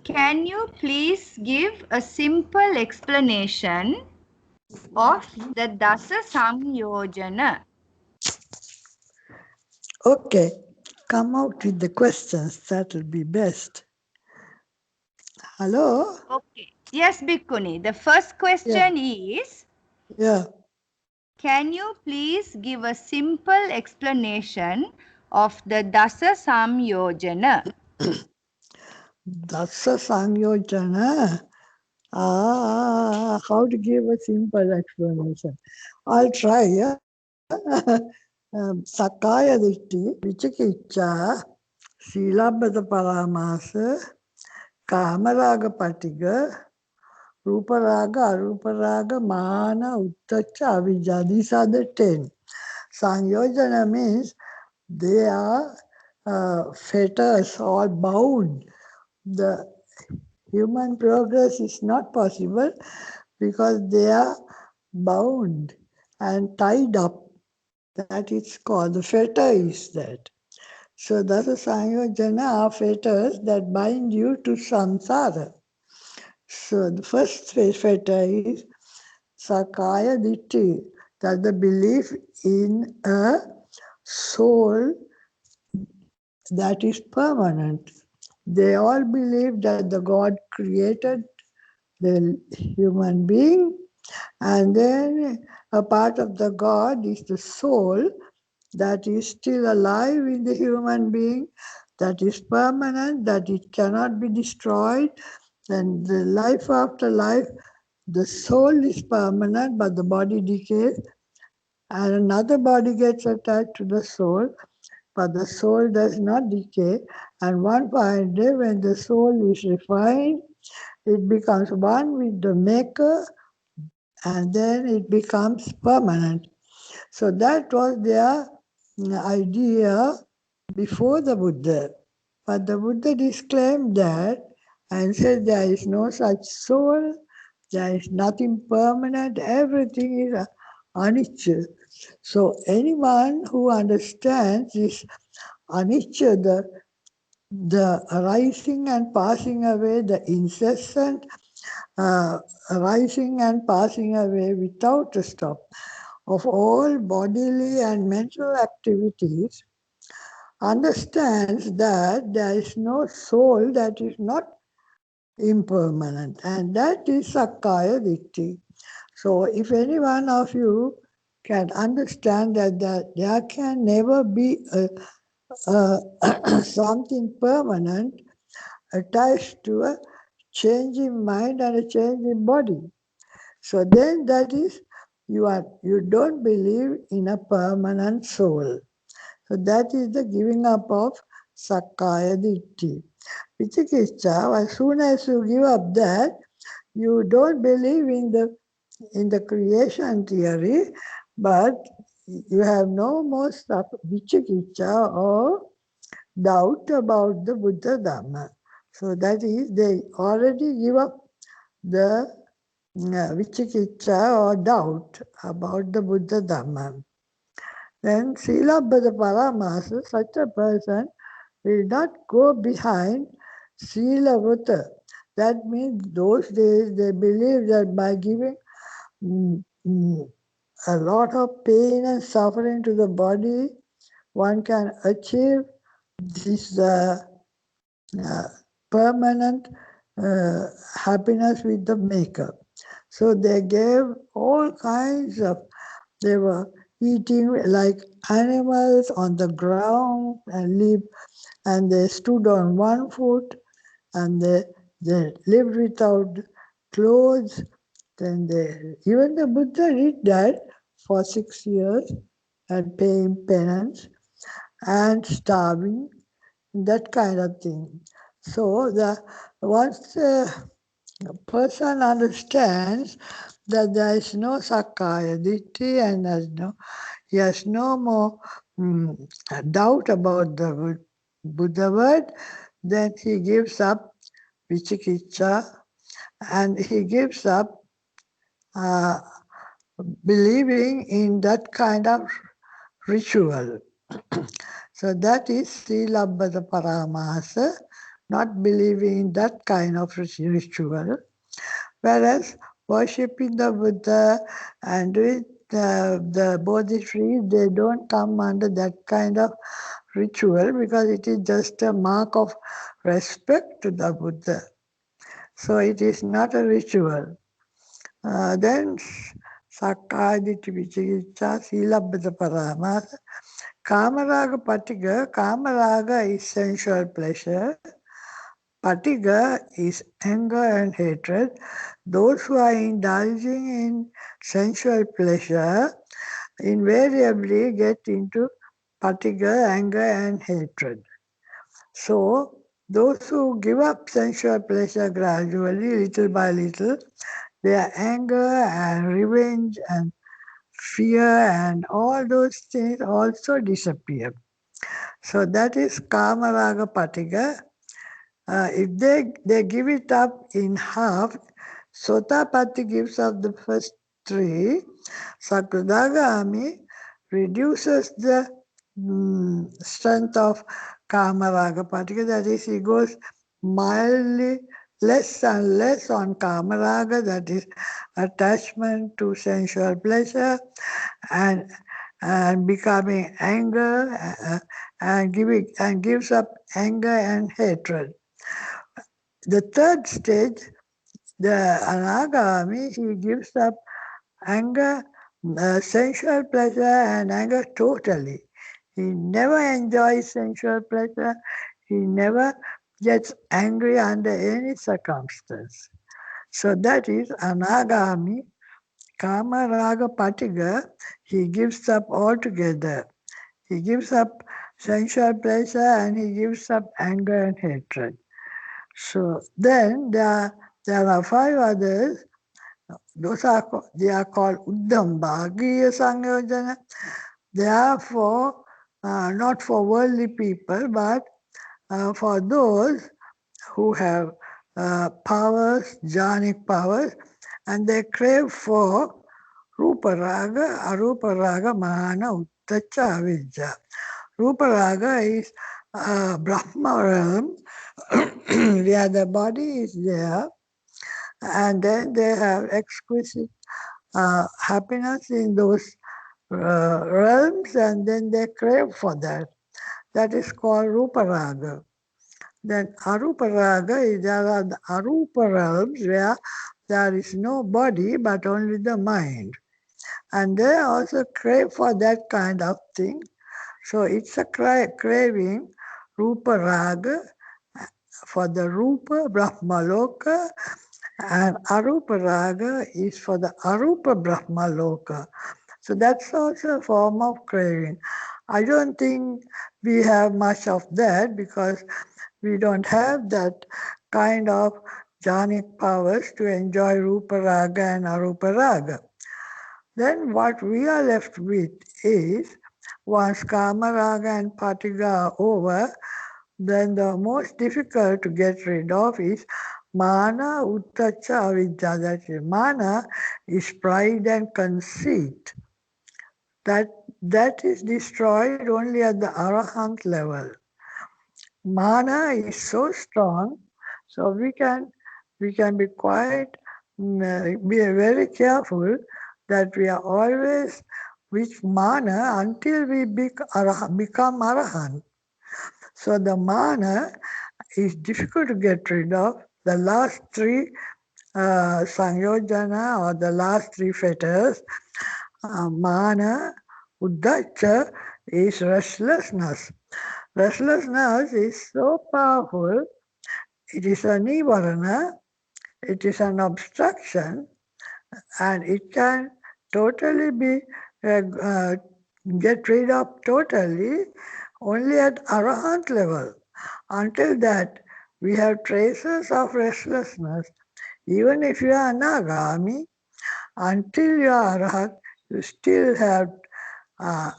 Can you please give a simple explanation of the Dasa samyōjana? Okay, come out with the questions. That will be best. Hello? Okay. Yes, Bhikkhuni. The first question is, Yeah. can you please give a simple explanation of the Dasa samyōjana? Dasa samyōjana. How to give a simple explanation? I'll try. Yeah? Sakaya ditti, vichikicca, silabhata paramasa, kamaraga patiga, ruparaga, aruparaga, mana, uttacha, avijja. These are the 10. Samyojana means they are fetters or bound. The human progress is not possible because they are bound and tied up. That is called, the fetter is that. So that's a samyojana are fetters that bind you to samsara. So the first fetter is sakaya ditti, that the belief in a soul that is permanent. They all believe that the God created the human being, and then a part of the God is the soul that is still alive in the human being, that is permanent, that it cannot be destroyed. And the life after life, the soul is permanent, but the body decays, and another body gets attached to the soul, but the soul does not decay. And one fine day, when the soul is refined, it becomes one with the maker, and then it becomes permanent. So that was their idea before the Buddha. But the Buddha disclaimed that and said there is no such soul, there is nothing permanent, everything is anicca. So anyone who understands this anicca, the arising and passing away, the incessant arising and passing away without a stop of all bodily and mental activities, understands that there is no soul that is not impermanent, and that is Sakkaya Ditti. So if any one of you can understand that there can never be something permanent attached to a changing mind and a changing body, so then that is you don't believe in a permanent soul. So that is the giving up of Sakkaya Ditti. Vicikicca, as soon as you give up that, you don't believe in the creation theory, but you have no more vicikicca or doubt about the Buddha Dhamma. So that is, they already give up the vicikicca or doubt about the Buddha Dhamma. Then silabhata paramasa, such a person will not go behind silavata. That means those days they believe that by giving a lot of pain and suffering to the body, one can achieve this permanent happiness with the maker. So they gave all kinds of, they were eating like animals on the ground and live, and they stood on one foot, and they lived without clothes. Then even the Buddha did that for 6 years and paying penance and starving, that kind of thing. So once the person understands that there is no Sakkaya Ditti and he has no more doubt about the Buddha word, then he gives up vicikicca and he gives up believing in that kind of ritual. So that is silabhata paramasa, not believing in that kind of ritual. Whereas worshipping the Buddha and doing the Bodhi tree, they don't come under that kind of ritual because it is just a mark of respect to the Buddha. So it is not a ritual. Then Sakkāyaditthi Vicikicca Silabbata Paramasa Kamaraga Patiga. Kamaraga is sensual pleasure. Patiga is anger and hatred. Those who are indulging in sensual pleasure invariably get into patiga, anger and hatred. So, those who give up sensual pleasure gradually, little by little, their anger and revenge and fear and all those things also disappear. So that is Kamaraga Patiga. If they give it up in half, Sotapatti gives up the first three, Sakradagami reduces the strength of Kamaraga Patika, that is, he goes mildly less and less on Kamaraga, that is, attachment to sensual pleasure, and becoming anger, and gives up anger and hatred. The third stage, the Anagami, he gives up anger, sensual pleasure and anger totally. He never enjoys sensual pleasure. He never gets angry under any circumstance. So that is Anagami. Kama Raga Patiga, he gives up altogether. He gives up sensual pleasure and he gives up anger and hatred. So then there are five others. They are called Uddhambhagiya samyōjana. They are for not for worldly people, but for those who have powers, jhanic powers, and they crave for Rupa Raga, Arupa Raga, Mahana, Uttacha, Avidya. Rupa Raga is Brahma realm, where the body is there, and then they have exquisite happiness in those realms, and then they crave for that. That is called Rupa Raga. Then Arupa Raga, there are the Arupa realms where there is no body but only the mind. And they also crave for that kind of thing. So it's a craving, Rupa Raga, for the Rupa Brahmaloka, and Arupa Raga is for the Arupa Brahmaloka. So that's also a form of craving. I don't think we have much of that because we don't have that kind of jhanic powers to enjoy Rupa Raga and Arupa Raga. Then what we are left with is, once Kama Raga and Patiga are over, then the most difficult to get rid of is Mana, Uttacha, Avidya. That is, Mana is pride and conceit. That is destroyed only at the Arahant level. Mana is so strong, so we can be quite be very careful that we are always with mana until we become Arahant. So the mana is difficult to get rid of. The last three samyōjana, or the last three fetters, mana, uddhacca, is restlessness. Restlessness is so powerful. It is a nivarana, it is an obstruction, and it can totally be get rid of totally only at Arahant level. Until that, we have traces of restlessness. Even if you are Anagami, until you are Arahant, you still have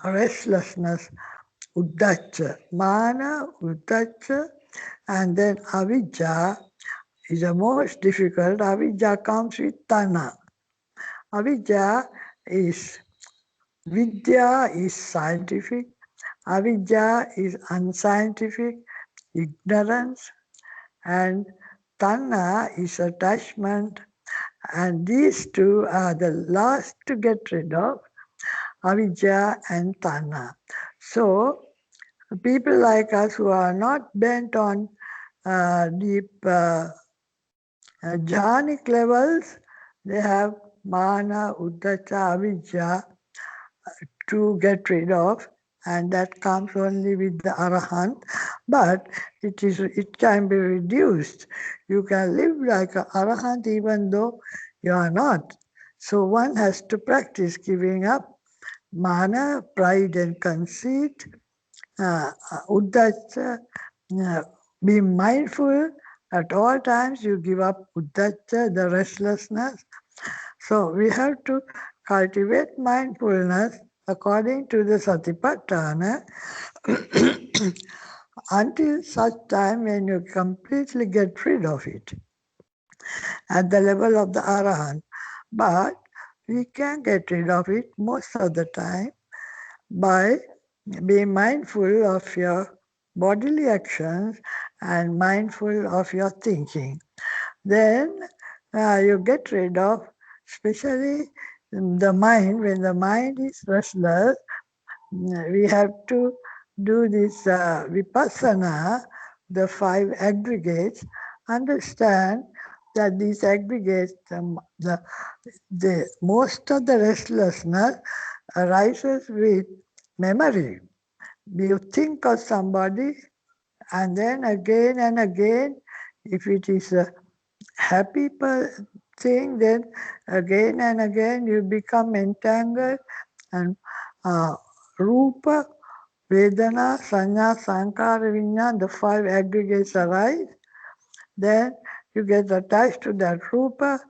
restlessness, uddhacca, mana, uddhacca, and then avidya is the most difficult. Avidya comes with tanha. Avidya is, vidya is scientific, avidya is unscientific, ignorance, and tanha is attachment, and these two are the last to get rid of, avijja and tanha. So people like us who are not bent on deep jhanic levels, they have mana, uddhacca, avijja to get rid of, and that comes only with the arahant. But it can be reduced. You can live like an arahant even though you are not. So one has to practice giving up mana, pride and conceit, uddhacca, be mindful at all times. You give up uddhacca, the restlessness. So we have to cultivate mindfulness according to the satipatthana until such time when you completely get rid of it at the level of the arahant. But we can get rid of it most of the time by being mindful of your bodily actions and mindful of your thinking. Then you get rid of, especially the mind. When the mind is restless, we have to do this vipassana, the five aggregates, understand that these aggregates, the most of the restlessness arises with memory. You think of somebody, and then again and again, if it is a happy thing, then again and again you become entangled, and rupa, vedana, sanya, sankara, viññāna, the five aggregates arise. Then you get attached to that rupa,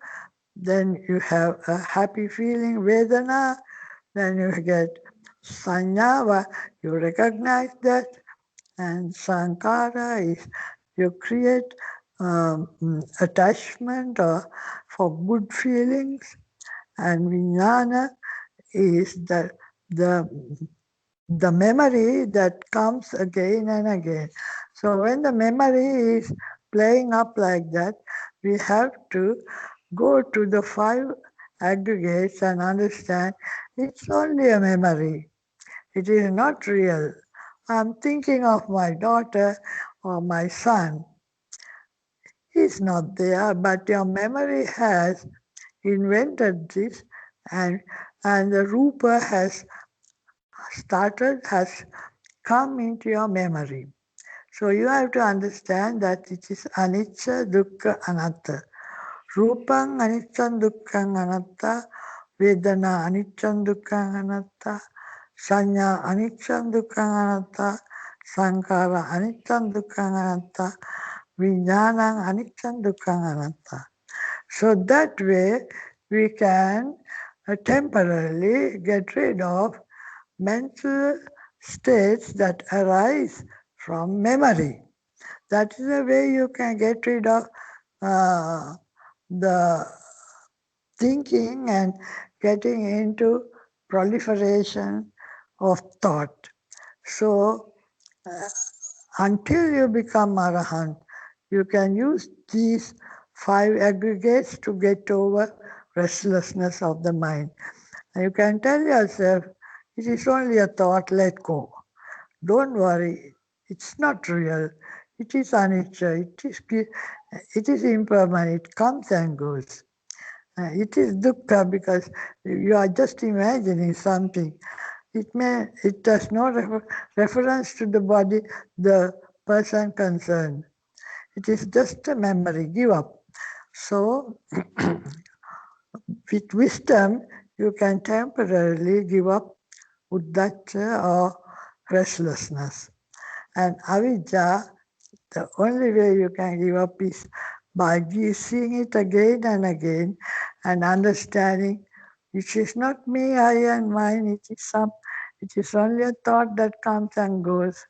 then you have a happy feeling, vedana, then you get sanya, you recognize that, and sankara is you create attachment for good feelings, and viññāna is the the memory that comes again and again. So when the memory is playing up like that, we have to go to the five aggregates and understand it's only a memory. It is not real. I'm thinking of my daughter or my son. He's not there, but your memory has invented this, and the rupa has come into your memory. So you have to understand that it is anicca, dukkha, anatta. Rupang anicca, dukkha, anatta. Vedana anicca, dukkha, anatta. Sanya anicca, dukkha, anatta. Sankara anicca, dukkha, anatta. Viññāna anicca, dukkha, anatta. So that way we can temporarily get rid of mental states that arise from memory. That is the way you can get rid of the thinking and getting into proliferation of thought. So until you become arahant, you can use these five aggregates to get over restlessness of the mind. And you can tell yourself, it is only a thought, let go. Don't worry, it's not real. It is anicca, it is impermanent, it comes and goes. It is dukkha because you are just imagining something. It does not reference to the body, the person concerned. It is just a memory, give up. So, with wisdom, you can temporarily give up uddhacca or restlessness. And avijja, the only way you can give up is by seeing it again and again and understanding it is not me, I and mine, it is only a thought that comes and goes.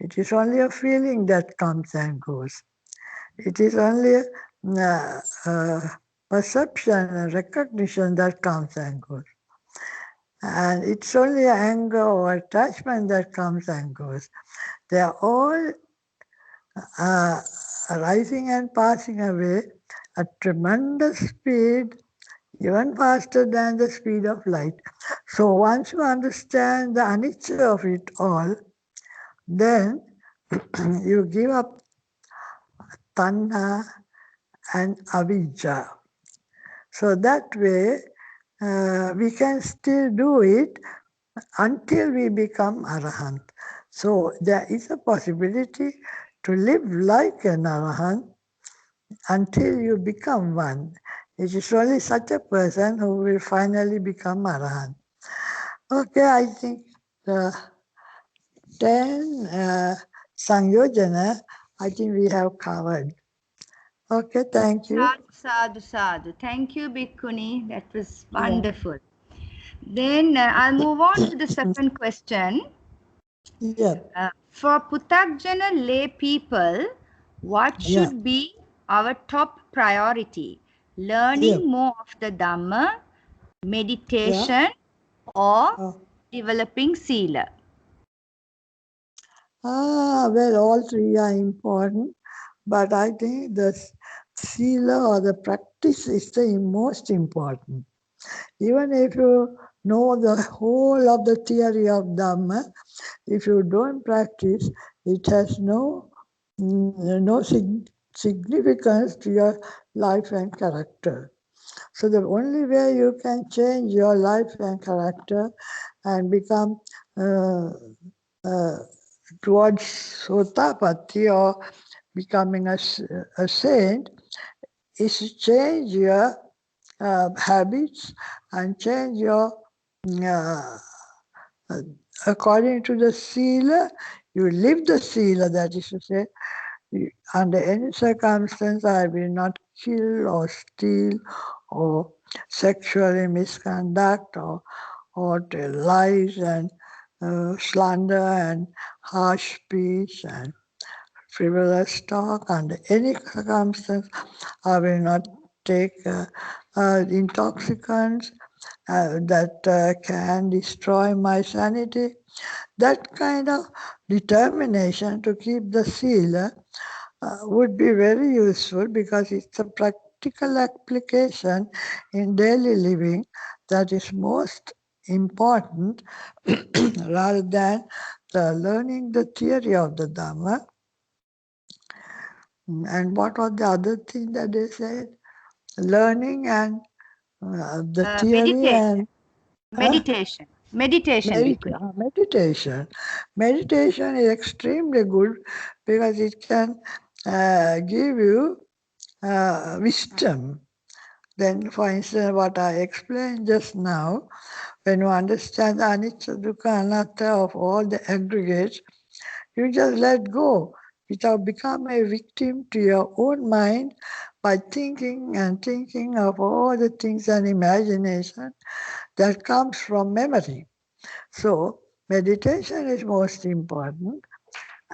It is only a feeling that comes and goes. It is only a perception and recognition that comes and goes. And it's only anger or attachment that comes and goes. They are all rising and passing away at tremendous speed, even faster than the speed of light. So once you understand the anicca of it all, then you give up tanha and avijja. So that way, we can still do it until we become arahant. So there is a possibility to live like an arahant until you become one. It is only such a person who will finally become arahant. Okay, I think the 10 samyōjana, I think we have covered. Okay, thank you. Sadhu, sadhu, sadhu. Thank you, Bhikkhuni. That was wonderful. Then I'll move on to the second question. Yeah. For Puthagjana lay people, what should be our top priority? Learning more of the Dhamma, meditation, or developing sila? Well, all three are important, but I think the sila or the practice is the most important. Even if you know the whole of the theory of Dhamma, if you don't practice, it has no significance to your life and character. So the only way you can change your life and character and become towards Sotapatti or becoming a saint is to change your habits and change your according to the sila, you live the sila, that is to say, under any circumstance, I will not kill or steal or sexually misconduct or tell lies and slander and harsh speech and frivolous talk. Under any circumstance, I will not take intoxicants that can destroy my sanity. That kind of determination to keep the sila would be very useful because it's a practical application in daily living that is most important rather than learning the theory of the Dhamma. And what was the other thing that they said? Learning and the theory and meditation. Meditation. Meditation is extremely good because it can give you wisdom. Then, for instance, what I explained just now, when you understand the anicca, dukkha, anatta of all the aggregates, you just let go without becoming a victim to your own mind by thinking and thinking of all the things and imagination that comes from memory. So, meditation is most important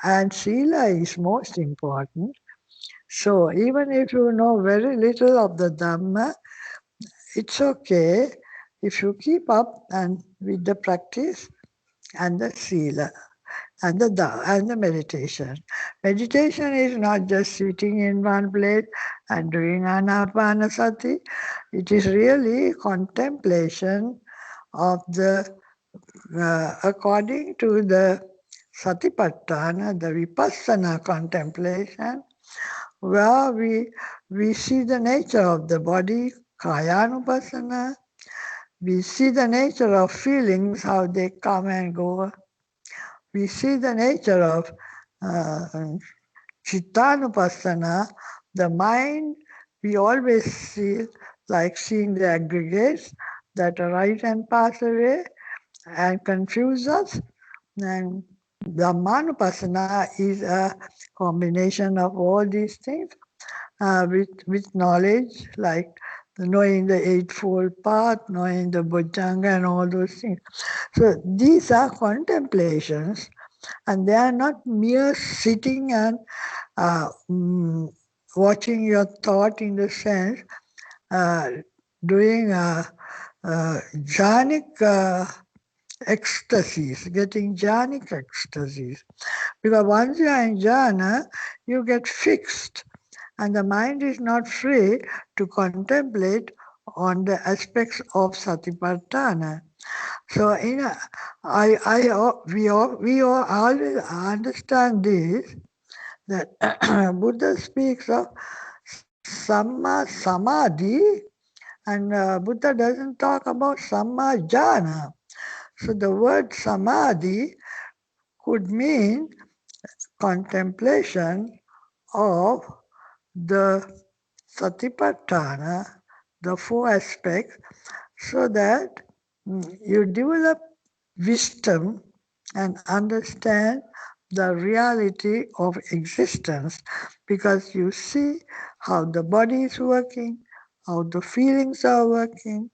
and sila is most important. So, even if you know very little of the Dhamma, it's okay if you keep up and with the practice and the sila and the meditation. Meditation is not just sitting in one place and doing anapanasati. It is really contemplation of the according to the satipatthana, the vipassana contemplation, where we see the nature of the body, kayanupassana, we see the nature of feelings, how they come and go. We see the nature of chittanupassana, the mind, we always see like seeing the aggregates that arise and pass away and confuse us. And Dhammanupassana is a combination of all these things with knowledge, like knowing the Eightfold Path, knowing the Bojjhanga and all those things. So these are contemplations and they are not mere sitting and watching your thought in the sense, doing jhanic ecstasies, getting jhanic ecstasies. Because once you are in jhana, you get fixed and the mind is not free to contemplate on the aspects of satipatthana. So, we all always understand this, that Buddha speaks of samma samadhi, and Buddha doesn't talk about samyōjana. So the word samadhi could mean contemplation of the satipatthana, the four aspects, so that you develop wisdom and understand the reality of existence, because you see how the body is working, how the feelings are working,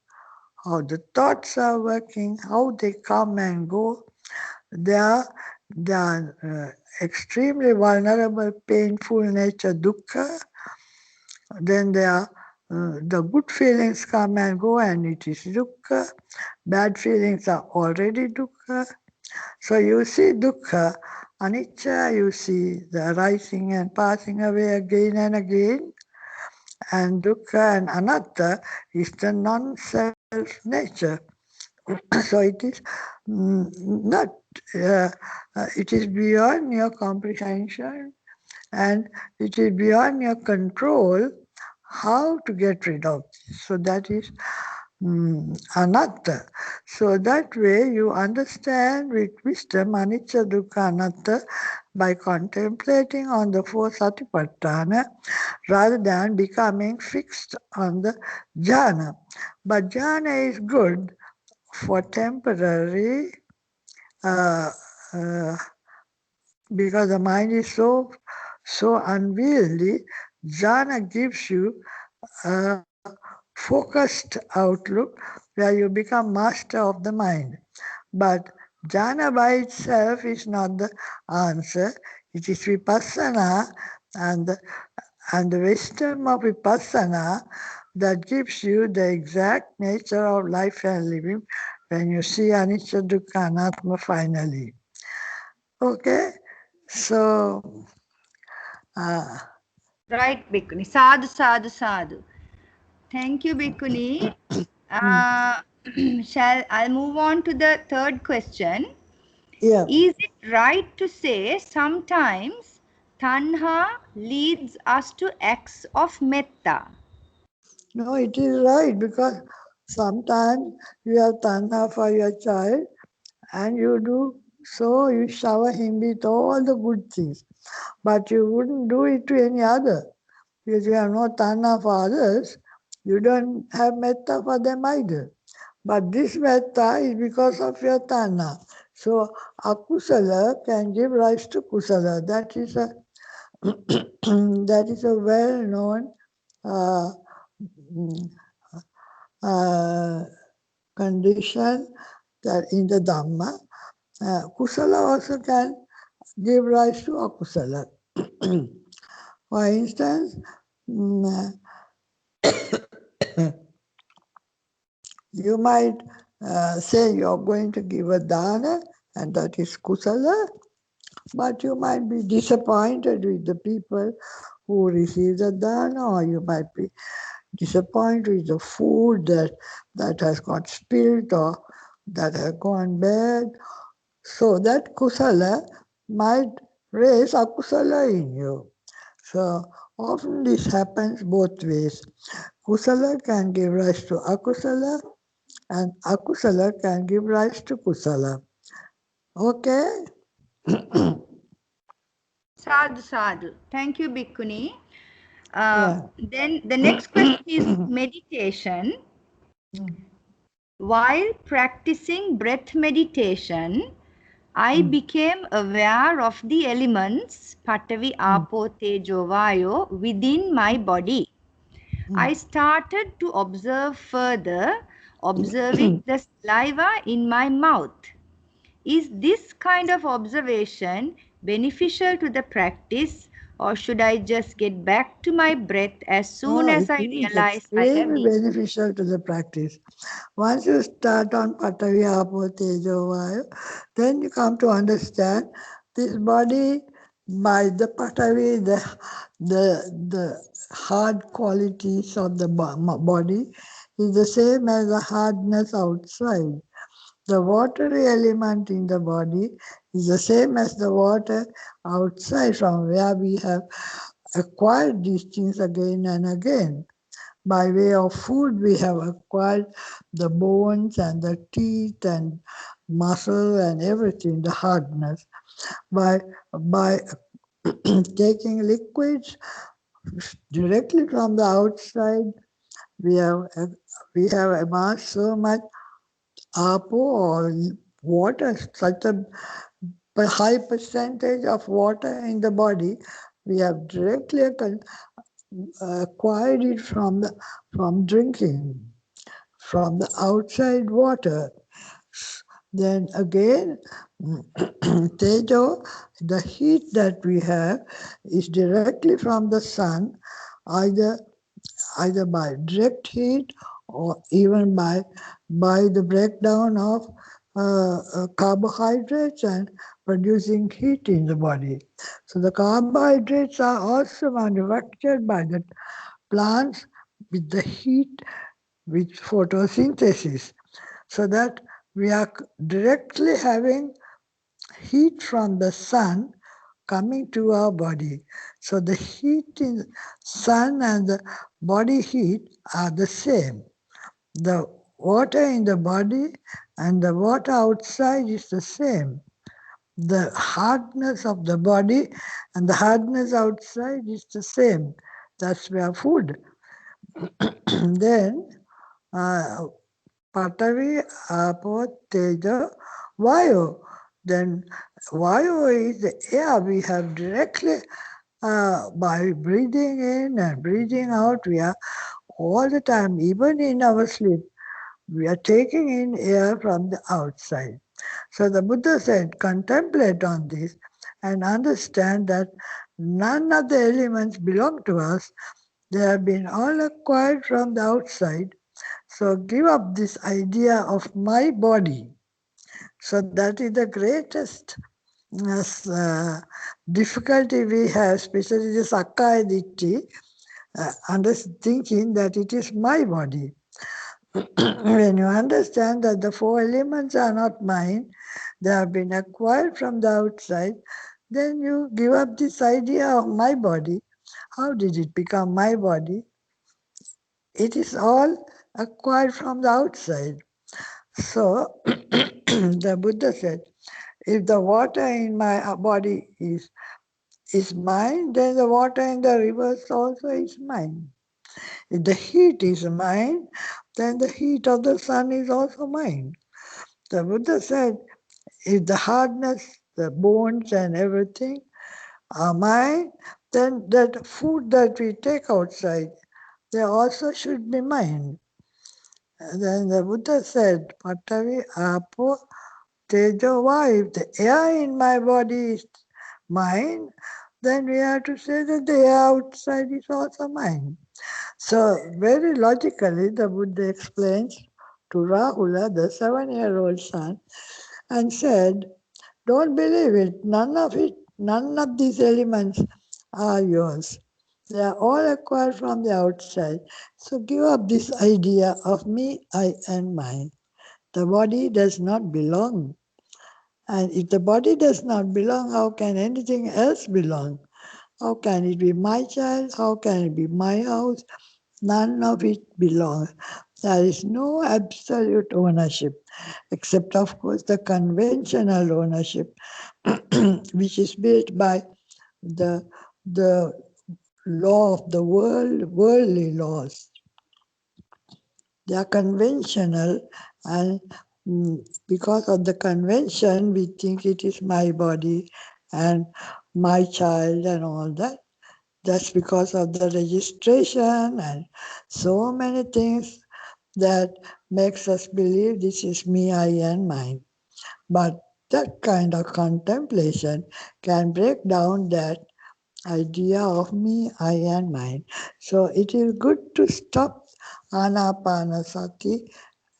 how the thoughts are working, how they come and go. They are extremely vulnerable, painful nature, dukkha. Then there are the good feelings come and go, and it is dukkha. Bad feelings are already dukkha. So you see dukkha, anicca, you see the arising and passing away again and again. And dukkha and anatta is the non-self nature. So it is not, it is beyond your comprehension and it is beyond your control how to get rid of this. So that is anatta. So that way you understand with wisdom anicca, dukkha, anatta by contemplating on the four satipatthana rather than becoming fixed on the jhana. But jhana is good for temporary, because the mind is so unwieldy. Jhana gives you a focused outlook where you become master of the mind. But jhana by itself is not the answer. It is vipassana and the wisdom of vipassana that gives you the exact nature of life and living when you see anicca, dukkha, anatta finally. Okay? So, Right, Bhikkhuni. Sadhu, sadhu, sadhu. Thank you, Bhikkhuni. I'll move on to the third question. yeah. Is it right to say sometimes tanha leads us to acts of metta? No, it is right, because sometimes you have tanha for your child and you do so, you shower him with all the good things. But you wouldn't do it to any other. Because you have no tanha for others, you don't have metta for them either. But this metta is because of your tanha. So akusala can give rise to kusala. That is a that is a well-known condition that in the Dhamma. Kusala also can give rise to akusala. For instance, you might say you're going to give a dana, and that is kusala, but you might be disappointed with the people who receive the dana, or you might be disappointed with the food that has got spilled or that has gone bad. So that kusala might raise akusala in you. So often this happens both ways. Kusala can give rise to akusala, and akusala can give rise to kusala. Okay? Sadhu, sadhu. Thank you, Bhikkhuni. Yeah. Then the next question is meditation. While practicing breath meditation, I became aware of the elements, Patavi, Apo, Tejo, Vayo, within my body. I started to observe further, observing the saliva in my mouth. Is this kind of observation beneficial to the practice, Or should I just get back to my breath as soon No, as it I is realize I have extremely eaten? beneficial to the practice. Once you start on Patavi, Apo, Tejo, Vayu, then you come to understand this body by the Patavi, the hard qualities of the body is the same as the hardness outside. The watery element in the body is the same as the water outside from where we have acquired these things again and again. By way of food, we have acquired the bones and the teeth and muscle and everything, the hardness. By taking liquids directly from the outside, we have we have amassed so much apo or water, such a high percentage of water in the body. We have directly acquired it from drinking, from the outside water. Then again, Tejo, the heat that we have is directly from the sun, either by direct heat or even by the breakdown of carbohydrates and producing heat in the body. So the carbohydrates are also manufactured by the plants with the heat with photosynthesis, so that we are directly having heat from the sun coming to our body. So the heat in sun and the body heat are the same. The water in the body and the water outside is the same. The hardness of the body and the hardness outside is the same. That's where food. Then uh, Patavi, Apo, Teja, Vayu. Then Vayu is the air we have directly by breathing in and breathing out. We are all the time, even in our sleep, we are taking in air from the outside. So the Buddha said, contemplate on this and understand that none of the elements belong to us. They have been all acquired from the outside. So give up this idea of my body. So that is the greatest difficulty we have, especially the Sakkaya Ditthi, thinking that it is my body. When you understand that the four elements are not mine, they have been acquired from the outside, then you give up this idea of my body. How did it become my body? It is all acquired from the outside. So the Buddha said, if the water in my body is mine, then the water in the rivers also is mine. If the heat is mine, then the heat of the sun is also mine. The Buddha said, if the hardness, the bones and everything are mine, then that food that we take outside, they also should be mine. And then the Buddha said, Patavi, Apo, Tejo, why? If the air in my body is mine, then we have to say that the air outside is also mine. So very logically, the Buddha explains to Rahula, the 7-year-old son, and said, don't believe it. None of these elements are yours. They are all acquired from the outside. So give up this idea of me, I, and mine. The body does not belong. And if the body does not belong, how can anything else belong? How can it be my child? How can it be my house? None of it belongs. There is no absolute ownership, except, of course, the conventional ownership, which is built by the law of the world, worldly laws. They are conventional, and because of the convention, we think it is my body and my child and all that. That's because of the registration and so many things that makes us believe this is me, I, and mine. But that kind of contemplation can break down that idea of me, I and mine. So it is good to stop anapanasati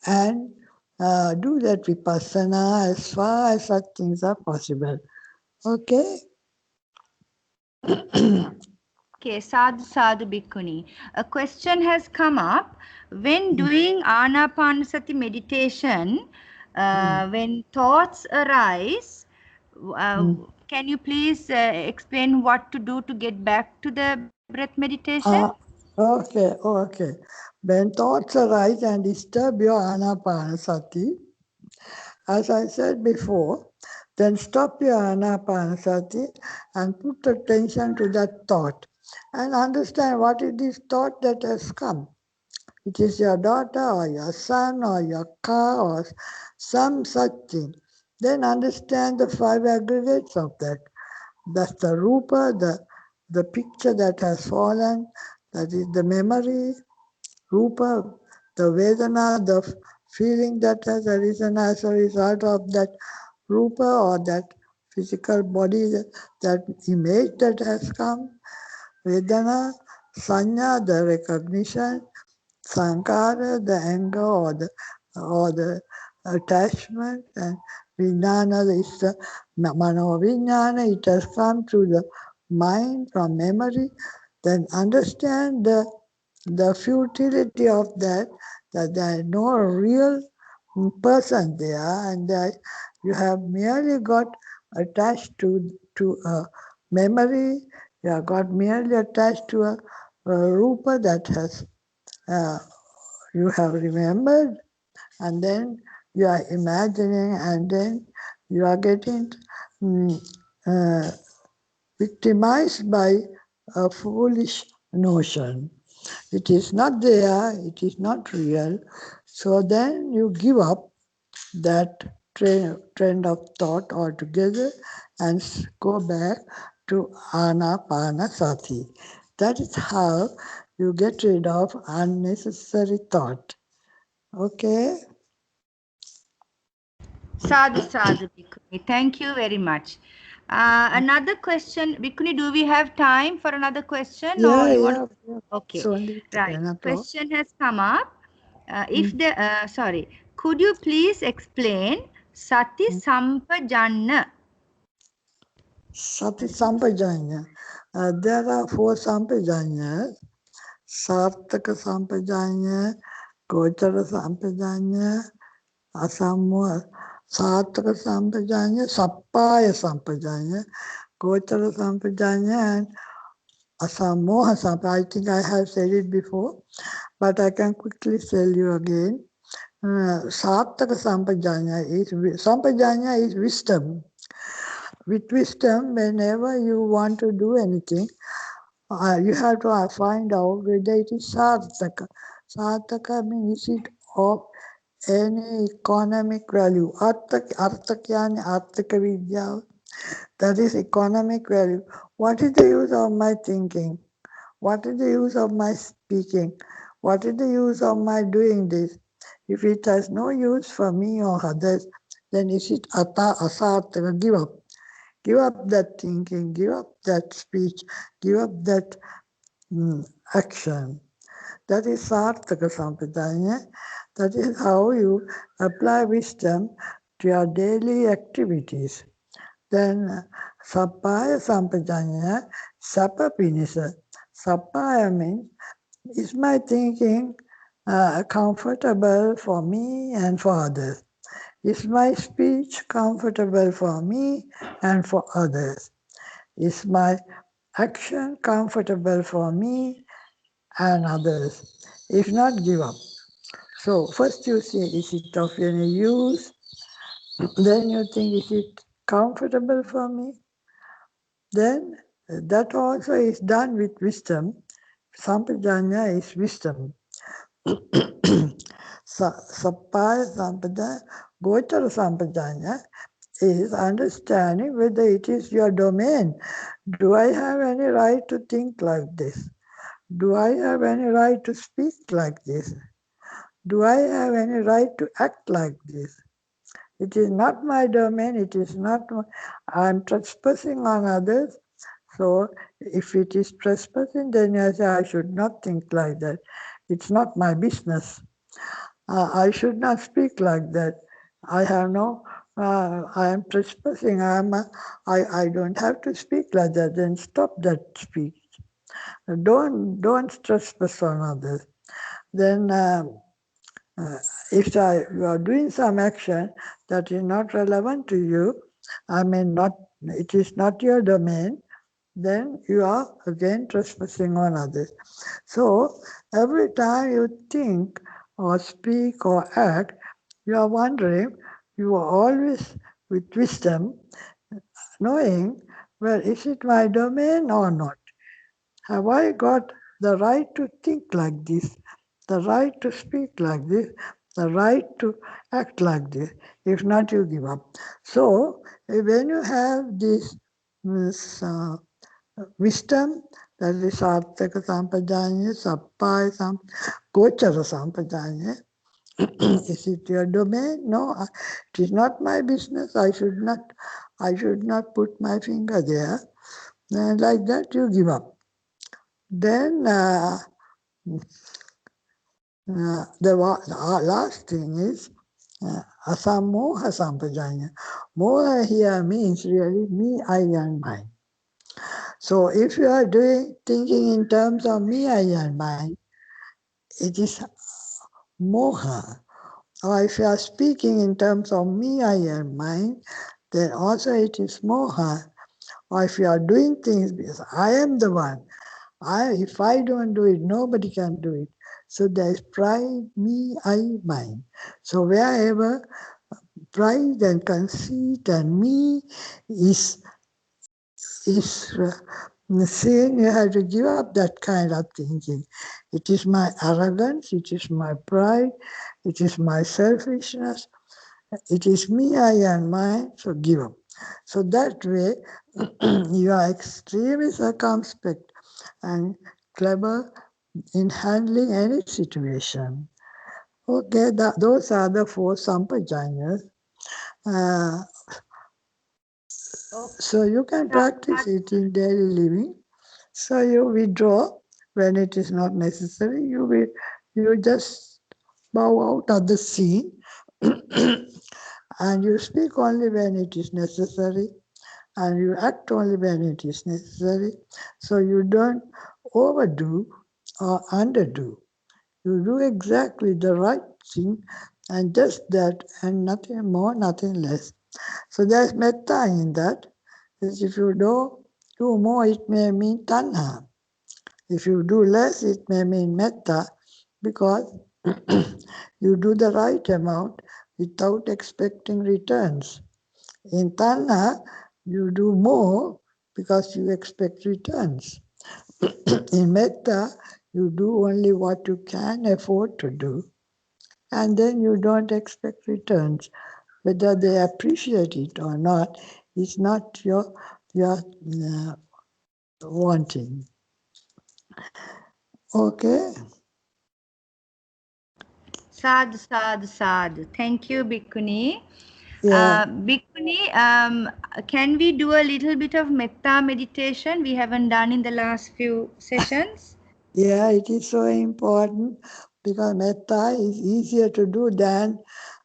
and do that vipassana as far as such things are possible. Okay? Okay, sadhu sadhu bhikkhuni. A question has come up. When doing anapanasati meditation, when thoughts arise, uh, can you please explain what to do to get back to the breath meditation? Okay. When thoughts arise and disturb your anapanasati, as I said before, then stop your anapanasati and put attention to that thought and understand what is this thought that has come. It is your daughter or your son or your car or some such thing. Then understand the five aggregates of that. That's the rupa, the picture that has fallen, that is the memory, rupa, the vedana, the feeling that has arisen as a result of that rupa or that physical body, that image that has come, vedana, sanya, the recognition, sankara, the anger or the attachment, and vijnana is the mano vijnana. It has come through the mind from memory. Then understand the futility of that there is no real person there, and that you have merely got attached to a memory. You have got merely attached to a rupa that has uh, you have remembered, and then you are imagining, and then you are getting mm, uh, victimized by a foolish notion. It is not there, it is not real. So then you give up that trend of thought altogether and go back to anapanasati. That is how you get rid of unnecessary thought. Okay? Sadhu sadhu bhikkhuni. Thank you very much. Another question, Bhikkhuni, do we have time for another question or you want? Yeah. It's Okay, only right. 10 o'clock. Question has come up. Sorry, could you please explain sati sampajañña? Sati sampajañña. There are 4 sampajaññas. Sartaka sampajañña, Gochara sampajañña, Asammoha Sartaka sampajañña, Sappaya sampajañña, Gochara sampajañña, and Asammoha sampajañña. I think I have said it before, but I can quickly tell you again. Sartaka sampajañña is wisdom. With wisdom, whenever you want to do anything, you have to find out whether it is sartaka. Sartaka means is it of any economic value. Arthakya arthaka vidya. That is economic value. What is the use of my thinking? What is the use of my speaking? What is the use of my doing this? If it has no use for me or others, then is it asartaka? Give up. Give up that thinking, give up that speech, give up that action. That is sartaka sampajañña. That is how you apply wisdom to your daily activities. Then sappaya sampajañña, sapa pinisa. Sappaya means, is my thinking comfortable for me and for others? Is my speech comfortable for me and for others? Is my action comfortable for me and others? If not, give up. So first you see, is it of any use? Then you think, is it comfortable for me? Then that also is done with wisdom. Sampajañña is wisdom. Sappaya sampajañña, Gochara sampajañña is understanding whether it is your domain. Do I have any right to think like this? Do I have any right to speak like this? Do I have any right to act like this? It is not my domain. It is not. I am trespassing on others. So if it is trespassing, then you say, I should not think like that. It's not my business. I should not speak like that. I have no, I am trespassing. I don't have to speak like that. Then stop that speech. Don't trespass on others. Then if you are doing some action that is not relevant to you, it is not your domain, then you are again trespassing on others. So every time you think or speak or act, you are wondering, you are always with wisdom, knowing, well, is it my domain or not? Have I got the right to think like this, the right to speak like this, the right to act like this? If not, you give up. So when you have this wisdom, that is sarthaka sampajañña, sappaya gochara sampajañña. Is it your domain? No, it is not my business. I should not put my finger there. And like that, you give up. Then the last thing is asammoha sampajañña. Moha here means really me, I, and mine. So if you are thinking in terms of me, I, and mine, it is moha. Or if you are speaking in terms of me, I, and mine, then also it is moha. Or if you are doing things because I am the one, if I don't do it, nobody can do it. So there is pride, me, I, mine. So wherever pride and conceit and me is saying, you have to give up that kind of thinking. It is my arrogance, it is my pride, it is my selfishness, it is me, I, and mine, so give up. So that way, you are extremely circumspect and clever in handling any situation. Okay, those are the 4 sampajaññas. So you can practice it in daily living. So you withdraw when it is not necessary. You just bow out of the scene and you speak only when it is necessary and you act only when it is necessary. So you don't overdo or underdo. You do exactly the right thing and just that and nothing more, nothing less. So there's metta in that. If you do more, it may mean tanha. If you do less, it may mean metta, because you do the right amount without expecting returns. In tanha, you do more because you expect returns. In metta, you do only what you can afford to do, and then you don't expect returns. Whether they appreciate it or not is not your wanting. Okay? Sadhu, sadhu, sadhu. Thank you, Bhikkhuni. Yeah. Bhikkhuni, can we do a little bit of metta meditation? We haven't done in the last few sessions. Yeah, it is so important because metta is easier to do than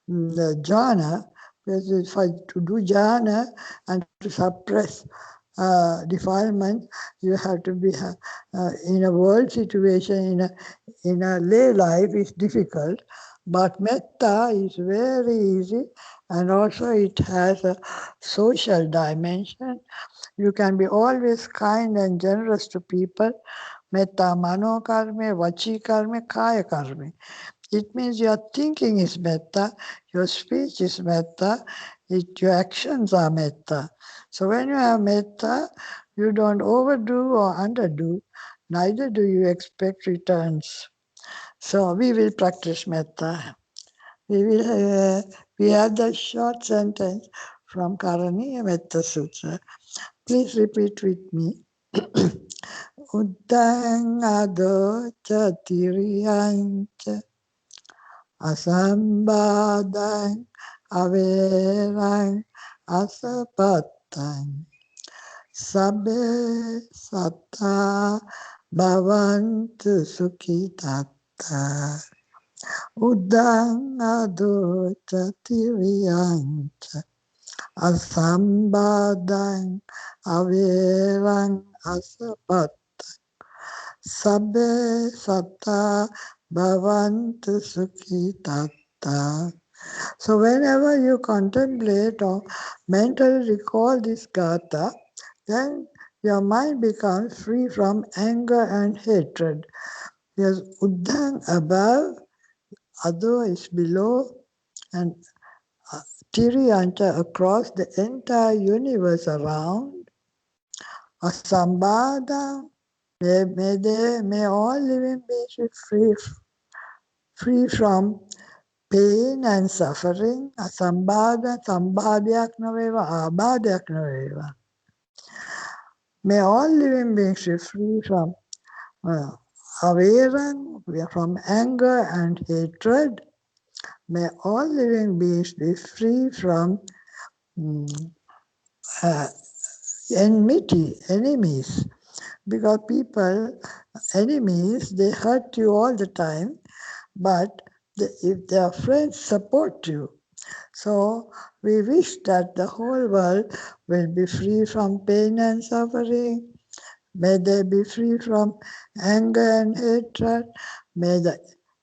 the jhana. Because to do jhana and to suppress defilement, you have to be in a world situation, in a lay life is difficult. But metta is very easy, and also it has a social dimension. You can be always kind and generous to people. Metta mano karme, vachi karme, kaya karme. It means your thinking is metta, your speech is metta, your actions are metta. So when you have metta, you don't overdo or underdo, neither do you expect returns. So we will practice metta. We have the short sentence from Karaniya Metta Sutra. Please repeat with me. Uddhang ado chatiriyancha asambadang averang asapatang sabbe satta bhavantu sukhitatta uddang adocati viyancha asambadang averang asapat sabbe satta bhavantu sukhitatta. So whenever you contemplate or mentally recall this gatha, then your mind becomes free from anger and hatred. Because Uddhang above, Adho is below, and Tiriyanta across the entire universe around. Asambhada, may all living beings be free from pain and suffering. Asambhada, sambhadyak naveva, abhadyak naveva. May all living beings be free from averang, from anger and hatred. May all living beings be free from enmity, enemies. Because people, enemies, they hurt you all the time, but if their friends support you. So we wish that the whole world will be free from pain and suffering. May they be free from anger and hatred. May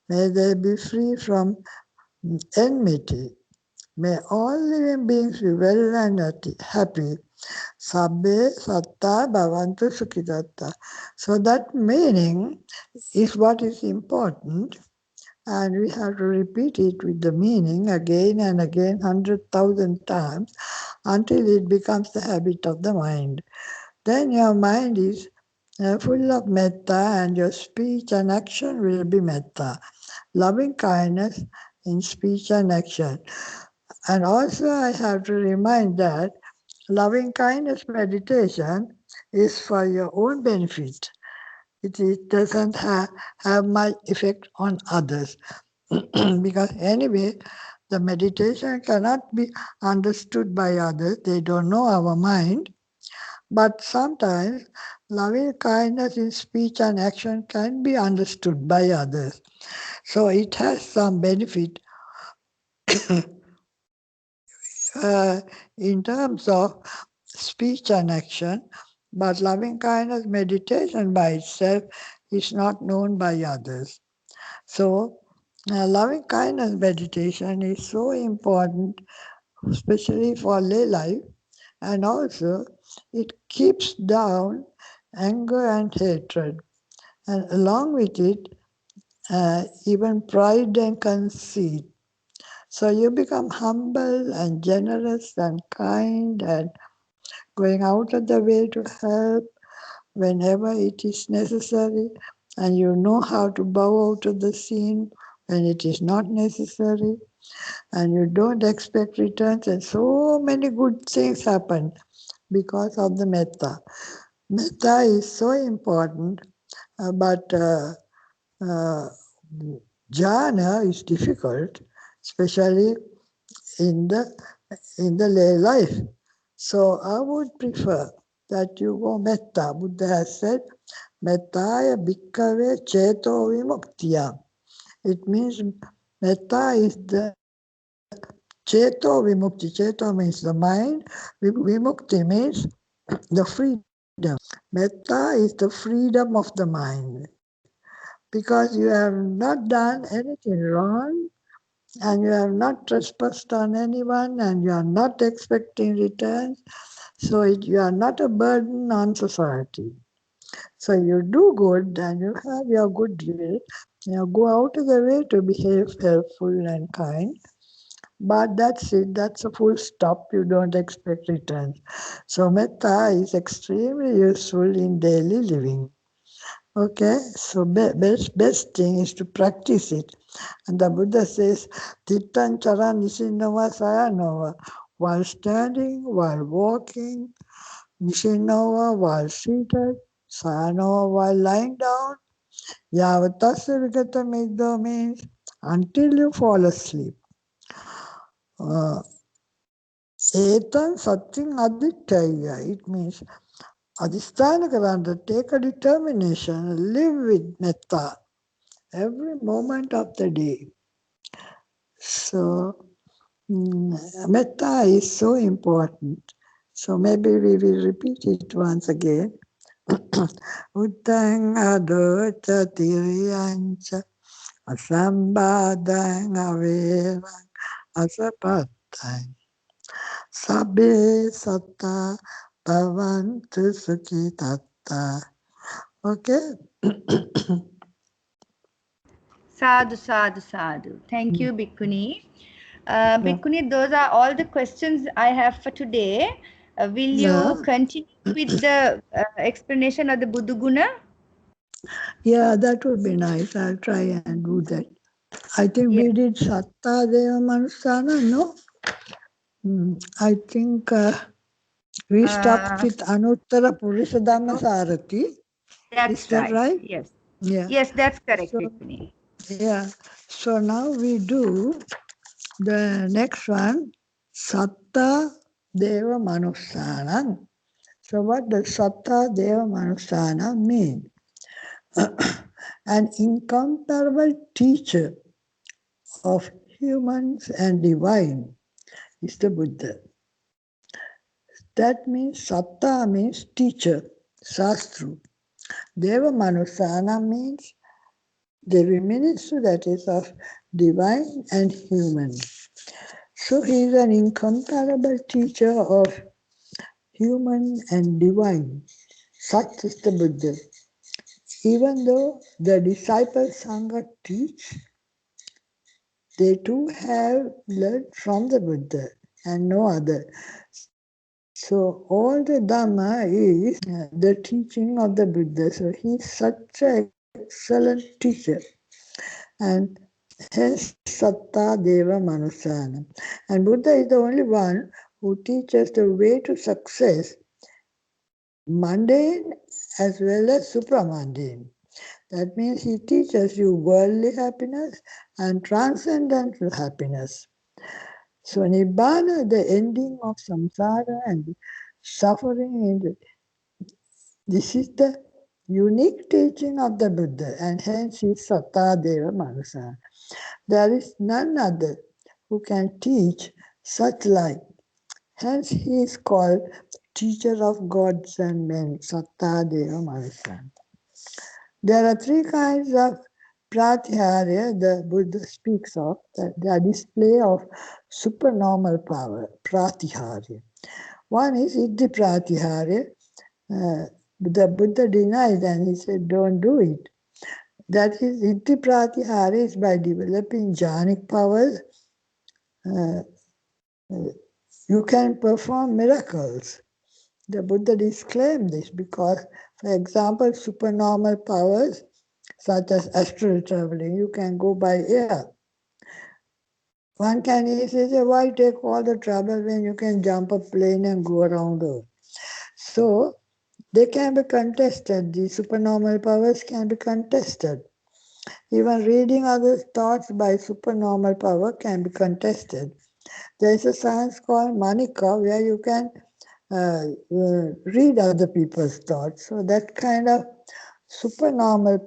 they be free from enmity. May all living beings be well and happy. Sabbe satta bhavantu sukhitatta. So that meaning is what is important, and we have to repeat it with the meaning again and again, 100,000 times, until it becomes the habit of the mind. Then your mind is full of metta, and your speech and action will be metta. Loving kindness in speech and action. And also I have to remind that loving kindness meditation is for your own benefit. It doesn't have much effect on others. Because anyway, the meditation cannot be understood by others. They don't know our mind. But sometimes loving kindness in speech and action can be understood by others. So it has some benefit in terms of speech and action, but loving kindness meditation by itself is not known by others. So loving kindness meditation is so important, especially for lay life, and also it keeps down anger and hatred, and along with it, even pride and conceit. So you become humble and generous and kind and going out of the way to help whenever it is necessary, and you know how to bow out of the scene when it is not necessary, and you don't expect returns, and so many good things happen because of the metta. Metta is so important, but jhana is difficult, especially in the lay life. So I would prefer that you go metta. Buddha has said, mettaya bhikkhave ceto vimuktiya. It means metta is the ceto vimukti. Ceto means the mind. Vimukti means the freedom. Metta is the freedom of the mind. Because you have not done anything wrong, and you have not trespassed on anyone, and you are not expecting returns. So you are not a burden on society. So you do good and you have your goodwill. You go out of the way to behave helpful and kind. But that's it. That's a full stop. You don't expect returns. So metta is extremely useful in daily living. Okay, so best thing is to practice it. And the Buddha says, Tittan charan nisinova sayanova, while standing, while walking, nisinova while seated, sayanova while lying down, yavatasya vigata middo means until you fall asleep. Etan satyam aditya, it means Adhisthana karanda, take a determination, live with metta every moment of the day. So, metta is so important. So maybe we will repeat it once again. Uttang adocha tiriyancha asambadang averang asapatang sabbe satta bhavantu sukhitatta. Okay? Sadhu, sadhu, sadhu. Thank you, Bhikkhuni. Yeah. Bhikkhuni, those are all the questions I have for today. Will Yeah. you continue with the explanation of the BUDU GUNA? Yeah, that would be nice. I'll try and do that. I think Yes. we did Satta Deva Manusana, no? I think we stopped with Anuttara Purusha Dhamma Sarati. Is That's that right. right? Yes. Yeah. Yes, that's correct, So, Bhikkhuni. yeah. So now we do the next one, Satta Deva Manusana. So what does Satta Deva Manusana mean? An incomparable teacher of humans and divine is the Buddha. That means Satta means teacher, Shastru. Deva Manusana means Devi Minister, that is of divine and human. So he is an incomparable teacher of human and divine. Such is the Buddha. Even though the disciples Sangha teach, they too have learned from the Buddha and no other. So all the Dhamma is the teaching of the Buddha. So he is such an excellent teacher. And hence Satta Deva Manusana. And Buddha is the only one who teaches the way to success, mundane as well as supramundane. That means he teaches you worldly happiness and transcendental happiness. So Nibbana, the ending of samsara and suffering, this is the unique teaching of the Buddha, and hence is Satta Deva Manasa. There is none other who can teach such light. Hence he is called teacher of gods and men, Satta Deva Manasa. There are three kinds of Pratiharya the Buddha speaks of, the display of supernormal power, Pratiharya. One is Iddhi Pratiharya. The Buddha denied and he said, don't do it. That is, Iddhi Pratiharya is by developing jhanic powers, you can perform miracles. The Buddha disclaimed this because, for example, supernormal powers such as astral traveling, you can go by air. One can easily say, why take all the trouble when you can jump a plane and go around Earth? So, they can be contested. The supernormal powers can be contested. Even reading others' thoughts by supernormal power can be contested. There is a science called Manika where you can read other people's thoughts. So that kind of supernormal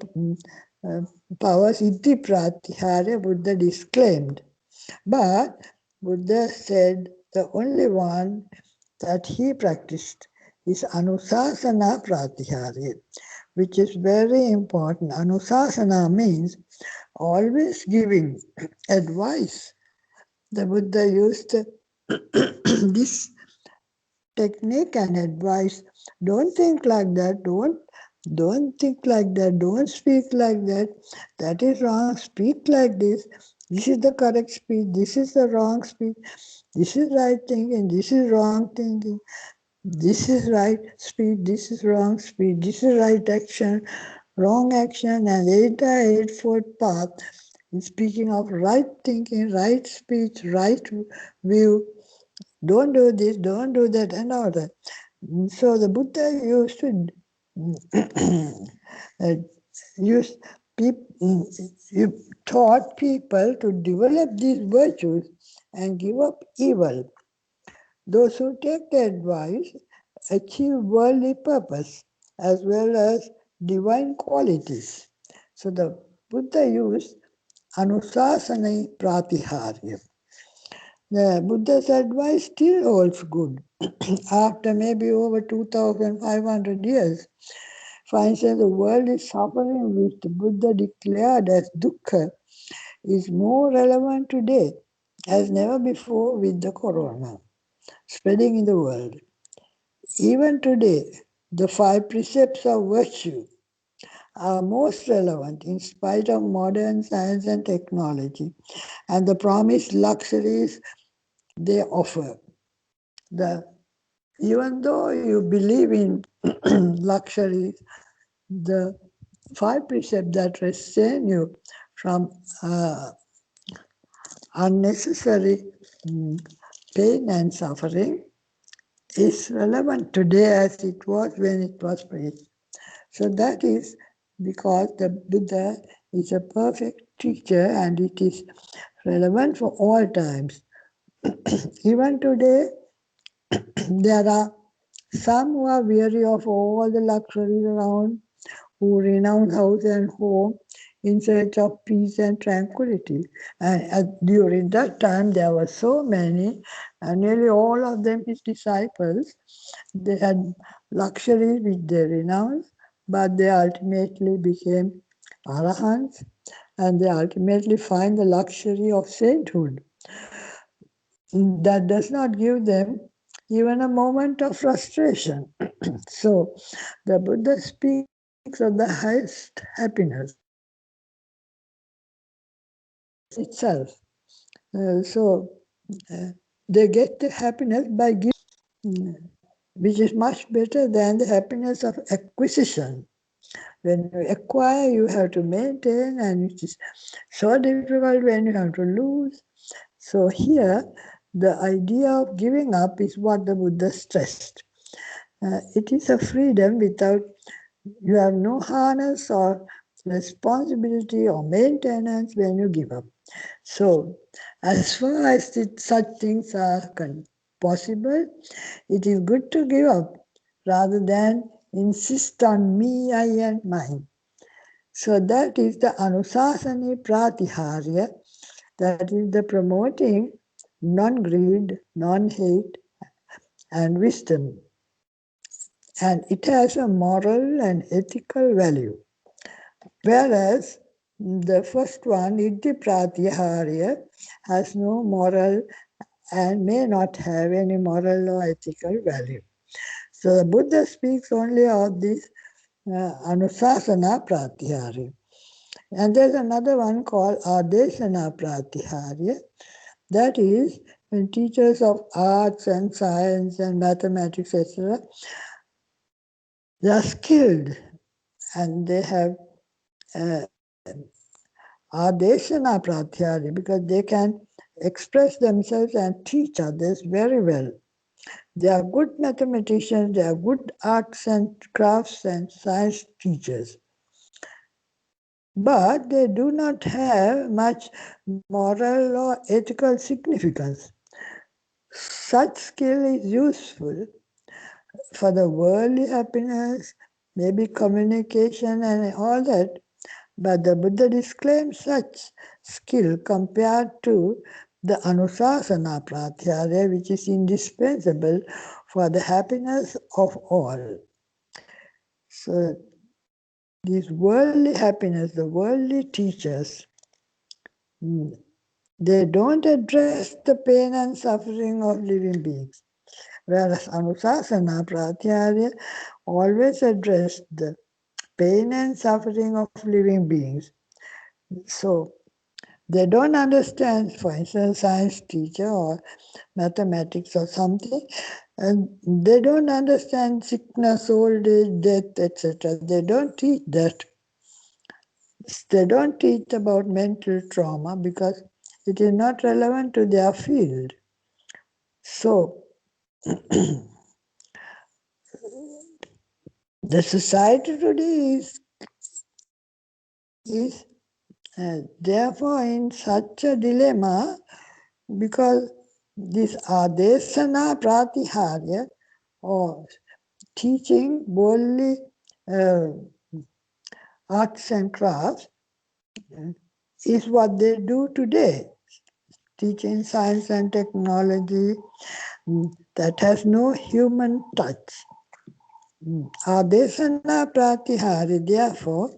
powers, Iddhi Pratiharya, Buddha disclaimed. But Buddha said the only one that he practiced is Anusasana Pratiharya, which is very important. Anusasana means always giving advice. The Buddha used this technique and advice. Don't think like that. Don't think like that. Don't speak like that. That is wrong. Speak like this. This is the correct speech. This is the wrong speech. This is right thinking. This is wrong thinking. This is right speech. This is wrong speech. This is right action, wrong action, and the entire eightfold path. Speaking of right thinking, right speech, right view, don't do this, don't do that, and all that. So the Buddha used to use people, you taught people to develop these virtues and give up evil. Those who take the advice achieve worldly purpose as well as divine qualities. So the Buddha used Anusasana Pratiharya. The Buddha's advice still holds good after maybe over 2,500 years. For instance, the world is suffering which the Buddha declared as dukkha is more relevant today as never before with the corona spreading in the world. Even today, the 5 precepts of virtue are most relevant in spite of modern science and technology and the promised luxuries they offer. Even though you believe in luxuries, the 5 precepts that restrain you from unnecessary pain and suffering is relevant today as it was when it was preached. So that is because the Buddha is a perfect teacher and it is relevant for all times. Even today, there are some who are weary of all the luxuries around, who renounce house and home in search of peace and tranquility. And during that time, there were so many, and nearly all of them his disciples. They had luxuries which they renounced, but they ultimately became arahants, and they ultimately find the luxury of sainthood. That does not give them even a moment of frustration. So, the Buddha speaks of the highest happiness, itself. So, they get the happiness by giving, which is much better than the happiness of acquisition. When you acquire, you have to maintain, and it is so difficult when you have to lose. So here, the idea of giving up is what the Buddha stressed. It is a freedom without, you have no harness or responsibility or maintenance when you give up. So, as far as such things are possible, it is good to give up rather than insist on me, I, and mine. So that is the Anusasana Pratiharya, that is the promoting non-greed, non-hate, and wisdom. And it has a moral and ethical value. Whereas the first one, Iddhi Pratiharya, has no moral and may not have any moral or ethical value. So the Buddha speaks only of this Anusasana Pratiharya. And there's another one called Adesana Pratiharya. That is when teachers of arts and science and mathematics, etc., they are skilled and they have Adesana Pratyahari because they can express themselves and teach others very well. They are good mathematicians, they are good arts and crafts and science teachers. But they do not have much moral or ethical significance. Such skill is useful for the worldly happiness, maybe communication and all that, but the Buddha disclaims such skill compared to the Anusasana Pratyahara, which is indispensable for the happiness of all. So, this worldly happiness, the worldly teachers, they don't address the pain and suffering of living beings. Whereas Anusasana Pratyahara always addressed the pain and suffering of living beings. So, they don't understand, for instance, science teacher or mathematics or something, and they don't understand sickness, old age, death, etc. They don't teach that. They don't teach about mental trauma because it is not relevant to their field. So, the society today is therefore in such a dilemma because this Adesana Pratiharya or teaching boldly arts and crafts is what they do today. Teaching science and technology that has no human touch. Adesana pratihari, therefore,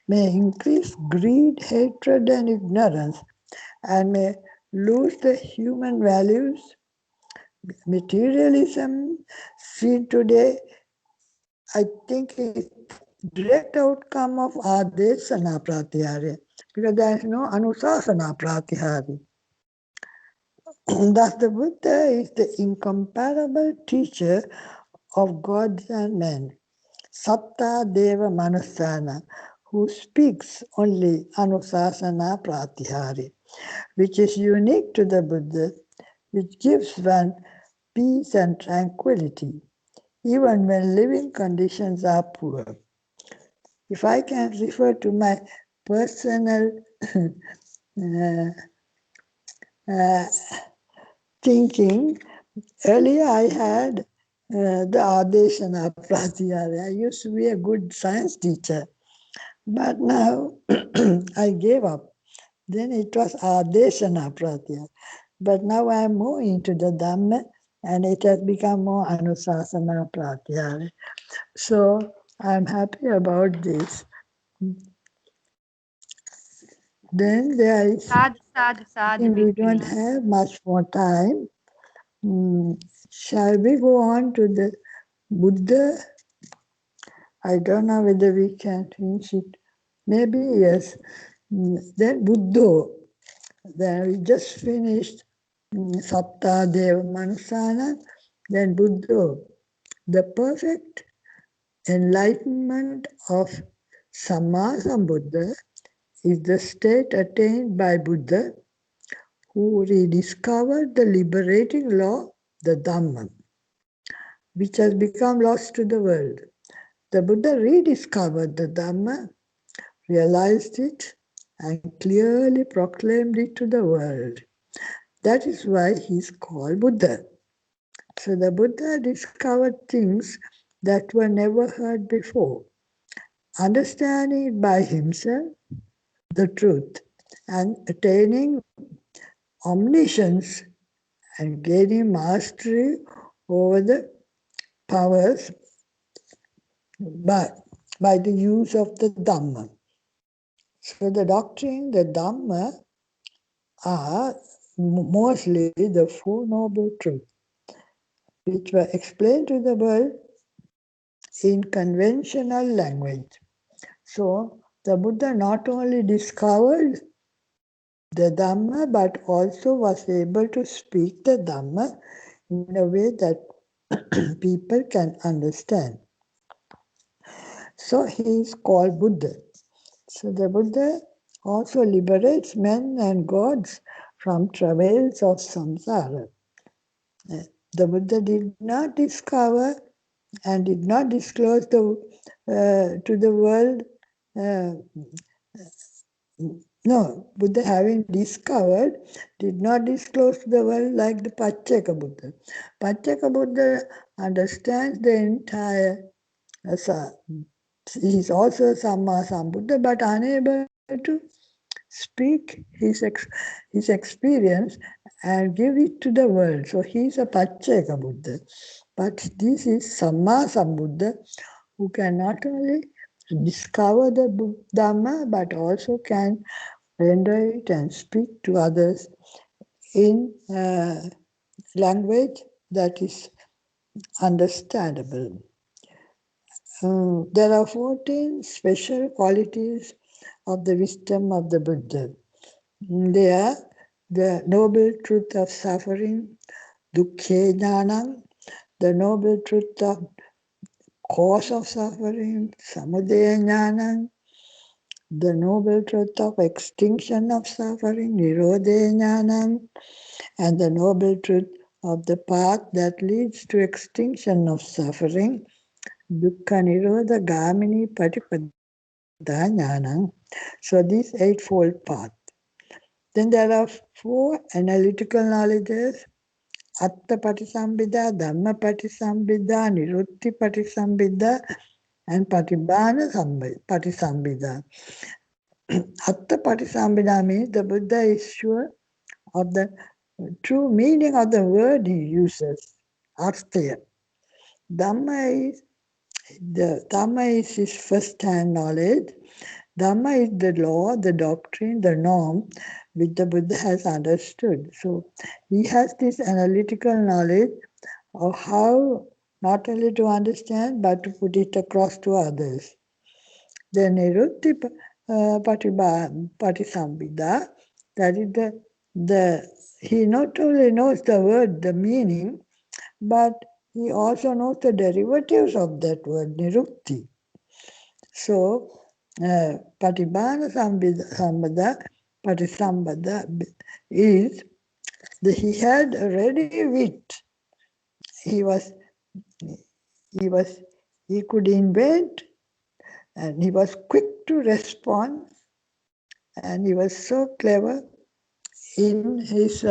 may increase greed, hatred, and ignorance, and may lose the human values. Materialism seen today, I think, is direct outcome of Adesana pratihari, because there is no Anusasana pratihari. Thus, the Buddha is the incomparable teacher of gods and men, Satta Deva Manusana, who speaks only Anusasana Pratihari, which is unique to the Buddha, which gives one peace and tranquility, even when living conditions are poor. If I can refer to my personal thinking, earlier I had the Adeshana Pratihari. I used to be a good science teacher, but now I gave up. Then it was Adeshana Pratihari. But now I am more into the Dhamma, and it has become more Anusasana Pratihari. So I'm happy about this. Then there is, Sadhu, sadhu, I sadhu, think we don't Bhikkhuni. have much more time. Shall we go on to the Buddha? I don't know whether we can finish it. Maybe yes. Then Buddha. Then we just finished Satta Deva Manusana. Then Buddha. The perfect enlightenment of Samma Sambuddha is the state attained by Buddha who rediscovered the liberating law, the Dhamma, which has become lost to the world. The Buddha rediscovered the Dhamma, realized it, and clearly proclaimed it to the world. That is why he is called Buddha. So the Buddha discovered things that were never heard before, understanding it by himself, the truth, and attaining omniscience and gaining mastery over the powers by the use of the Dhamma. So the doctrine, the Dhamma, are mostly the Four Noble Truths, which were explained to the world in conventional language. So the Buddha not only discovered the Dhamma, but also was able to speak the Dhamma in a way that people can understand. So he is called Buddha. So the Buddha also liberates men and gods from travails of samsara. The Buddha did not discover and did not disclose to the world. No, Buddha, having discovered, did not disclose to the world like the Pacceka Buddha. Pacceka Buddha understands the entire. He is also Samma Sambuddha, but unable to speak his experience and give it to the world. So he is a Pacceka Buddha. But this is Samma Sambuddha, who can not only discover the Dhamma, but also can render it and speak to others in language that is understandable. There are 14 special qualities of the wisdom of the Buddha. They are the noble truth of suffering, dukkhe jnanam, the noble truth of cause of suffering, samudaya jnanam, the noble truth of extinction of suffering, nirodha jnanam, and the noble truth of the path that leads to extinction of suffering, dukkha nirodha gamini patipada jnanam. So this eightfold path. Then there are 4 analytical knowledges, Atta Patisambhida, Dhamma Patisambhida, Nirutti Patisambhida, and Patibhana Patisambhida. Atta Patisambhida means the Buddha is sure of the true meaning of the word he uses. Arthya. Dhamma is his first-hand knowledge. Dhamma is the law, the doctrine, the norm which the Buddha has understood. So he has this analytical knowledge of how not only to understand but to put it across to others. The Nirutti Patisambhida, that is he not only knows the word, the meaning, but he also knows the derivatives of that word, Nirutti. So, Patibhana Patisambhada is he had ready wit. He could invent, and he was quick to respond, and he was so clever in his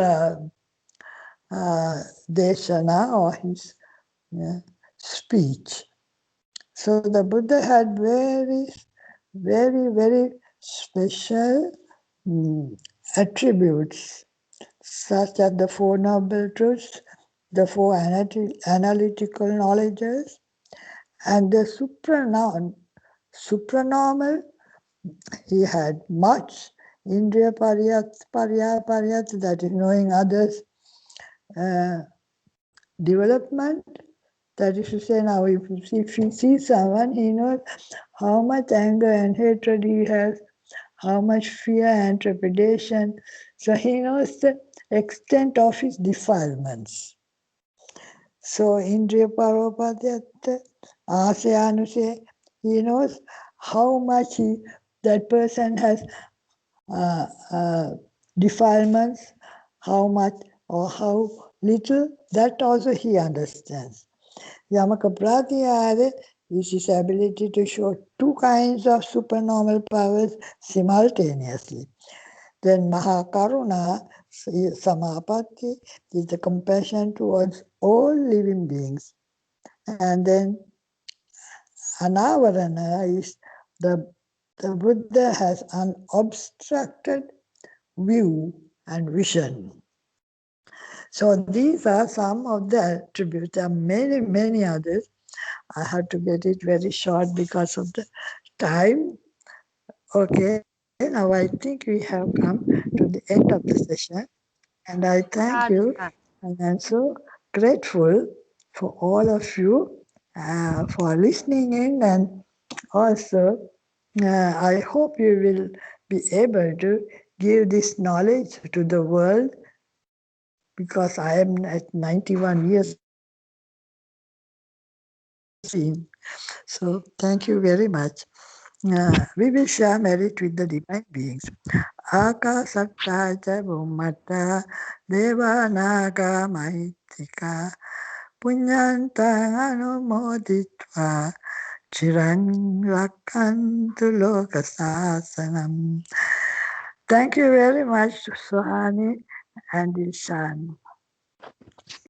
deshana or his speech. So the Buddha had very, very special attributes, such as the Four Noble Truths, the Four Analytical Knowledges, and the supranormal. He had much Indriya Paryat, that is knowing others, development. That is to say, now if he sees someone, he knows how much anger and hatred he has, how much fear and trepidation. So he knows the extent of his defilements. So Indriya Paropadyat, Asayanuse, he knows how much that person has defilements, how much or how little, that also he understands. Yamaka Pratyaya is his ability to show two kinds of supernormal powers simultaneously. Then Mahakaruna Samapatti is the compassion towards all living beings. And then Anavarana is the Buddha has unobstructed view and vision. So these are some of the attributes. There are many others. I had to get it very short because of the time. Okay, now I think we have come to the end of the session. And I thank you, and I'm so grateful for all of you for listening in, and also I hope you will be able to give this knowledge to the world, because I am at 91 years in. So thank you very much. We will share merit with the divine beings. Akasakta Bhummata Deva Naga Maitika Punyantang Anumoditva Chirang Rakantu Lokasasanam. Thank you very much, Sohani and Ishan.